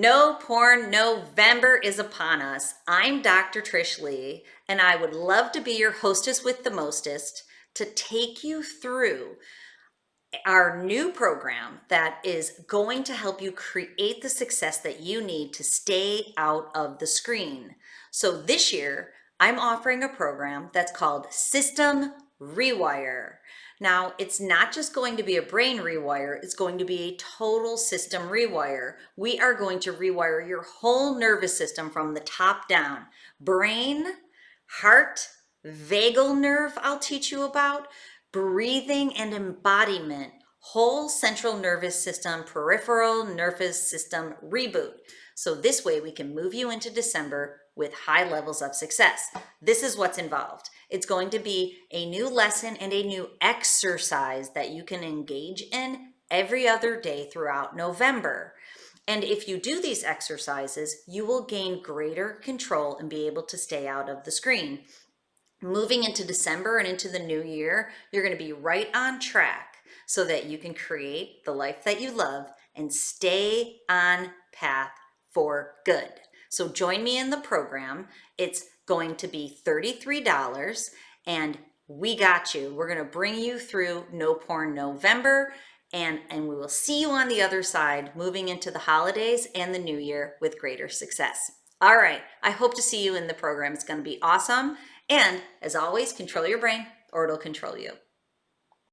No Porn November is upon us. I'm Dr. Trish Leigh, and I would love to be your hostess with the mostest to take you through our new program that is going to help you create the success that you need to stay out of the screen. So this year, I'm offering a program that's called System Rewire. Now, it's not just going to be a brain rewire, it's going to be a total system rewire. We are going to rewire your whole nervous system from the top down. Brain, heart, vagal nerve, I'll teach you about, breathing and embodiment, whole central nervous system, peripheral nervous system reboot. So this way we can move you into December with high levels of success. This is what's involved. It's going to be a new lesson and a new exercise that you can engage in every other day throughout November. And if you do these exercises, you will gain greater control and be able to stay out of the screen. Moving into December and into the new year, you're going to be right on track so that you can create the life that you love and stay on path for good. So join me in the program. It's going to be $33 and we got you. We're going to bring you through No Porn November and we will see you on the other side moving into the holidays and the new year with greater success. All right, I hope to see you in the program. It's going to be awesome. And as always, control your brain or it'll control you.